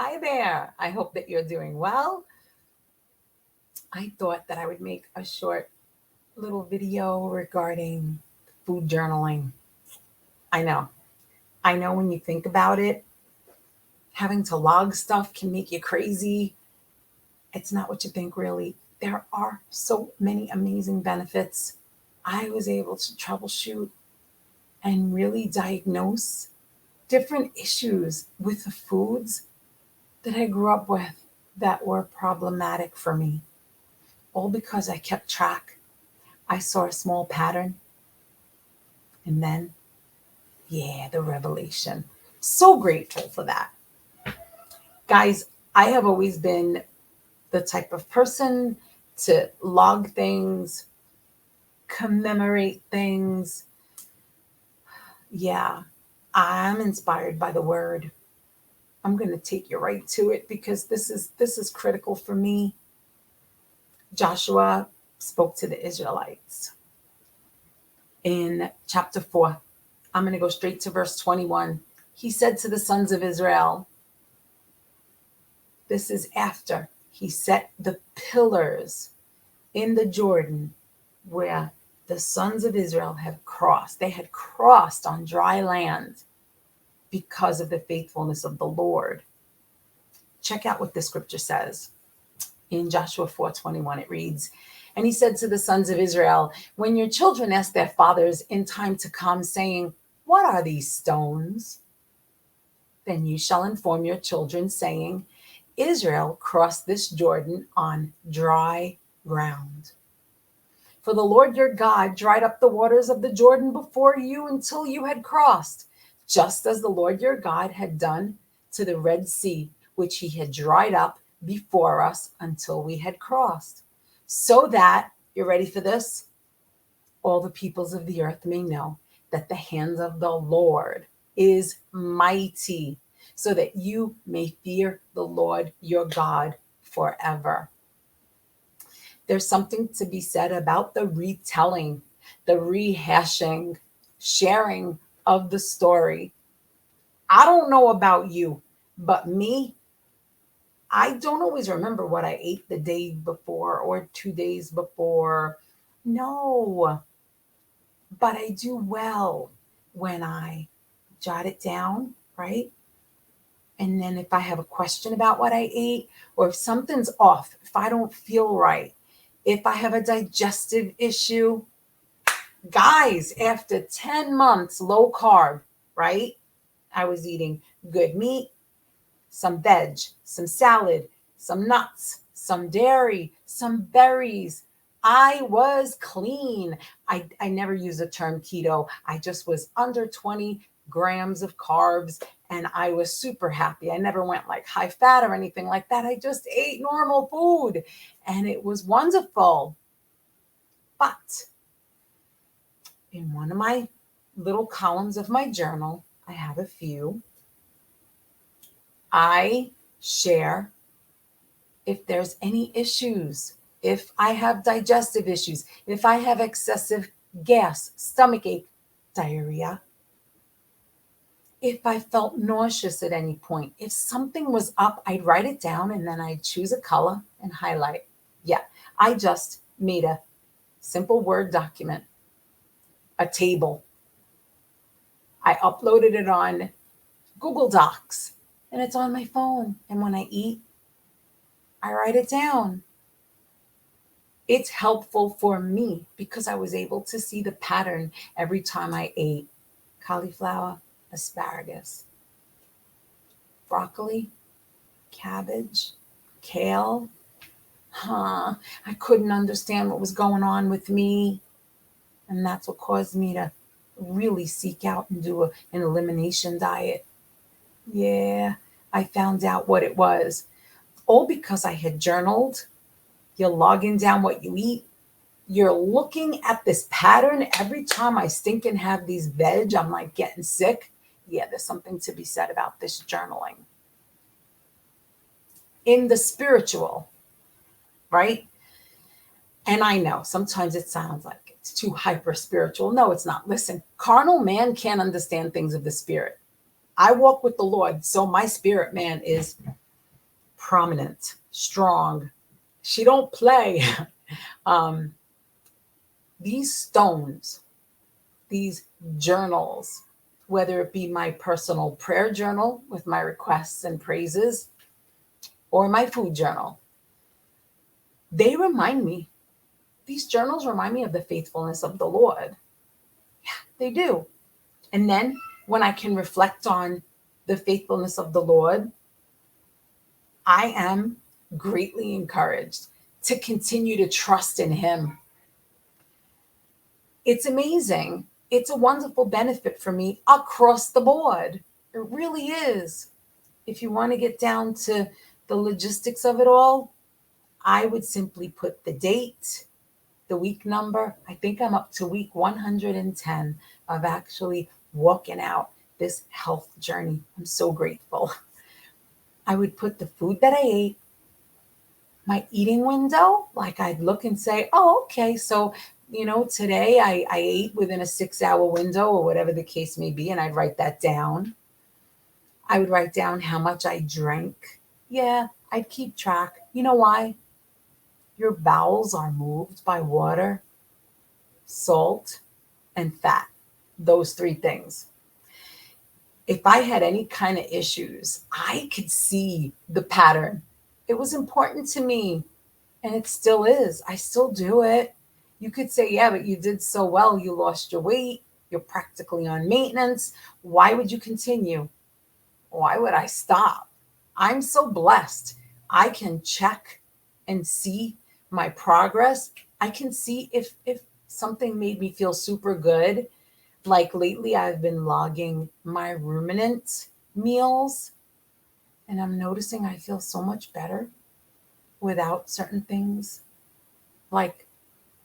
Hi there. I hope that you're doing well. I thought that I would make a short little video regarding food journaling. I know. I know when you think about it, having to log stuff can make you crazy. It's not what you think, really. There are so many amazing benefits. I was able to troubleshoot and really diagnose different issues with the foods that I grew up with that were problematic for me, all because I kept track. I saw a small pattern, and then, yeah, the revelation. So grateful for that. Guys, I have always been the type of person to log things, commemorate things. Yeah, I'm inspired by the word. I'm going to take you right to it because this is critical for me. Joshua spoke to the Israelites in chapter 4. I'm going to go straight to verse 21. He said to the sons of Israel, this is after he set the pillars in the Jordan where the sons of Israel have crossed. They had crossed on dry land because of the faithfulness of the Lord. Check out what the scripture says. In Joshua 4:21, it reads, and he said to the sons of Israel, when your children ask their fathers in time to come, saying, what are these stones? Then you shall inform your children, saying, Israel crossed this Jordan on dry ground. For the Lord your God dried up the waters of the Jordan before you until you had crossed, just as the Lord your God had done to the Red Sea, which he had dried up before us until we had crossed. So that, you're ready for this? All the peoples of the earth may know that the hand of the Lord is mighty, so that you may fear the Lord your God forever. There's something to be said about the retelling, the rehashing, sharing of the story. I don't know about you, but me, I don't always remember what I ate the day before or 2 days before. No, but I do well when I jot it down, right? And then if I have a question about what I ate, or if something's off, if I don't feel right, if I have a digestive issue, guys, after 10 months low carb, right? I was eating good meat, some veg, some salad, some nuts, some dairy, some berries. I was clean. I never use the term keto. I just was under 20 grams of carbs and I was super happy. I never went like high fat or anything like that. I just ate normal food and it was wonderful. But in one of my little columns of my journal, I have a few. I share if there's any issues, if I have digestive issues, if I have excessive gas, stomach ache, diarrhea, if I felt nauseous at any point, if something was up, I'd write it down and then I'd choose a color and highlight. Yeah, I just made a simple Word document, a table. I uploaded it on Google Docs and it's on my phone. And when I eat, I write it down. It's helpful for me because I was able to see the pattern every time I ate cauliflower, asparagus, broccoli, cabbage, kale. I couldn't understand what was going on with me. And that's what caused me to really seek out and do an elimination diet. Yeah, I found out what it was. All because I had journaled. You're logging down what you eat. You're looking at this pattern. Every time I stink and have these veg, I'm like getting sick. Yeah, there's something to be said about this journaling. In the spiritual, right? And I know sometimes it sounds like it's too hyper spiritual. No, it's not. Listen, carnal man can't understand things of the spirit. I walk with the Lord, so my spirit man is prominent, strong. She don't play. These stones, these journals, whether it be my personal prayer journal with my requests and praises or my food journal, they remind me, these journals remind me of the faithfulness of the Lord. Yeah, they do. And then when I can reflect on the faithfulness of the Lord, I am greatly encouraged to continue to trust in Him. It's amazing. It's a wonderful benefit for me across the board. It really is. If you want to get down to the logistics of it all, I would simply put the date, the week number. I think I'm up to week 110 of actually walking out this health journey. I'm so grateful. I would put the food that I ate, my eating window, like I'd look and say, oh, okay, so, today I ate within a 6-hour window or whatever the case may be, and I'd write that down. I would write down how much I drank. Yeah, I'd keep track. You know why? Your bowels are moved by water, salt, and fat. Those 3 things. If I had any kind of issues, I could see the pattern. It was important to me, and it still is. I still do it. You could say, yeah, but you did so well. You lost your weight. You're practically on maintenance. Why would you continue? Why would I stop? I'm so blessed. I can check and see my progress. I can see if something made me feel super good. Like lately, I've been logging my ruminant meals, and I'm noticing I feel so much better without certain things like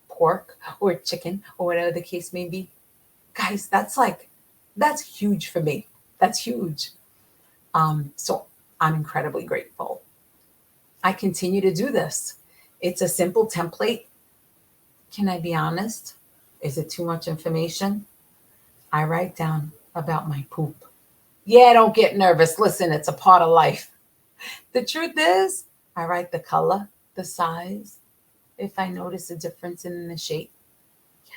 pork or chicken or whatever the case may be. Guys, that's huge for me. That's huge. So I'm incredibly grateful. I continue to do this. It's a simple template. Can I be honest? Is it too much information? I write down about my poop. Yeah, don't get nervous. Listen, it's a part of life. The truth is, I write the color, the size, if I notice a difference in the shape. Yeah,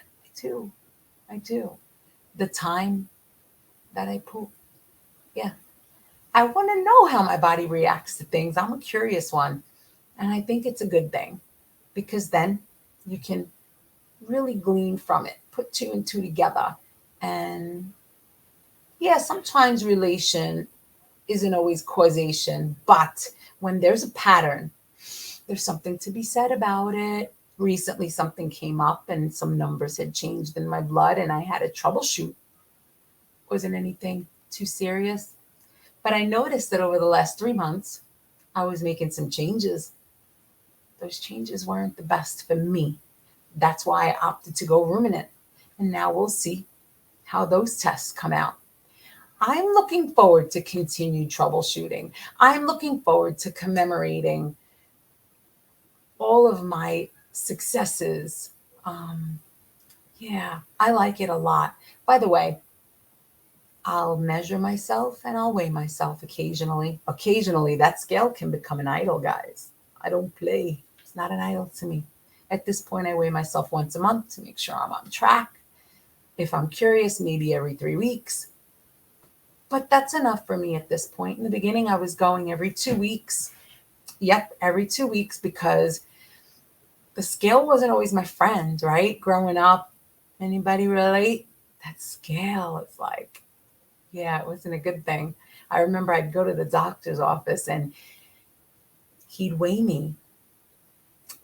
I do. The time that I poop. Yeah. I want to know how my body reacts to things. I'm a curious one. And I think it's a good thing because then you can really glean from it, put 2 and 2 together. And yeah, sometimes relation isn't always causation, but when there's a pattern, there's something to be said about it. Recently, something came up and some numbers had changed in my blood, and I had to troubleshoot. Wasn't anything too serious. But I noticed that over the last 3 months, I was making some changes. Those changes weren't the best for me. That's why I opted to go ruminant. And now we'll see how those tests come out. I'm looking forward to continued troubleshooting. I'm looking forward to commemorating all of my successes. Yeah, I like it a lot. By the way, I'll measure myself and I'll weigh myself occasionally. Occasionally, that scale can become an idol, guys. I don't play. It's not an idol to me. At this point, I weigh myself once a month to make sure I'm on track. If I'm curious, maybe every 3 weeks. But that's enough for me at this point. In the beginning, I was going every 2 weeks. Yep, every 2 weeks because the scale wasn't always my friend, right? Growing up, anybody relate? That scale is like, yeah, it wasn't a good thing. I remember I'd go to the doctor's office and he'd weigh me.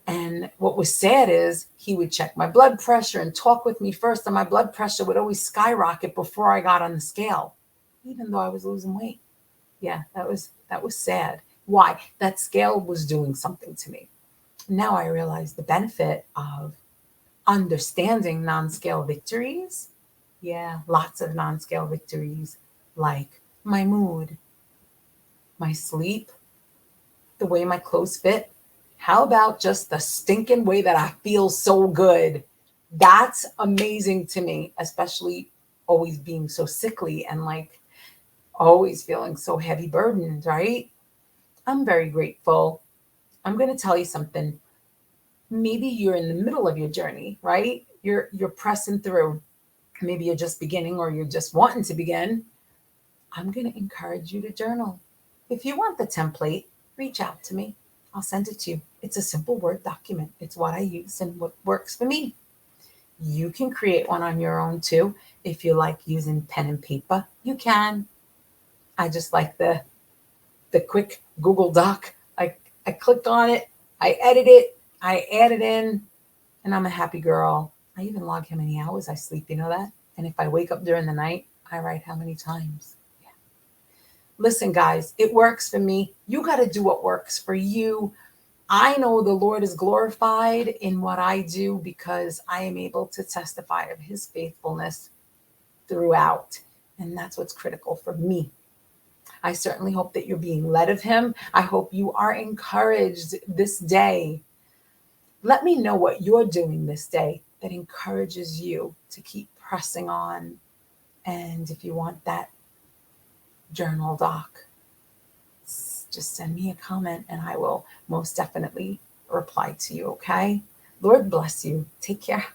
And what was sad is he would check my blood pressure and talk with me first, and my blood pressure would always skyrocket before I got on the scale, even though I was losing weight. Yeah, that was sad. Why? That scale was doing something to me. Now I realize the benefit of understanding non-scale victories. Yeah, lots of non-scale victories, like my mood, my sleep, the way my clothes fit. How about just the stinking way that I feel so good? That's amazing to me, especially always being so sickly and like always feeling so heavy burdened, right? I'm very grateful. I'm going to tell you something. Maybe you're in the middle of your journey, right? You're pressing through. Maybe you're just beginning or you're just wanting to begin. I'm going to encourage you to journal. If you want the template, reach out to me. I'll send it to you. It's a simple Word document. It's what I use and what works for me. You can create one on your own too. If you like using pen and paper, you can. I just like the quick Google Doc. I click on it, I edit it, I add it in, and I'm a happy girl. I even log how many hours I sleep, you know that? And if I wake up during the night, I write how many times. Yeah. Listen, guys, it works for me. You got to do what works for you. I know the Lord is glorified in what I do because I am able to testify of his faithfulness throughout. And that's what's critical for me. I certainly hope that you're being led of him. I hope you are encouraged this day. Let me know what you're doing this day that encourages you to keep pressing on. And if you want that journal doc, just send me a comment and I will most definitely reply to you, okay? Lord bless you. Take care.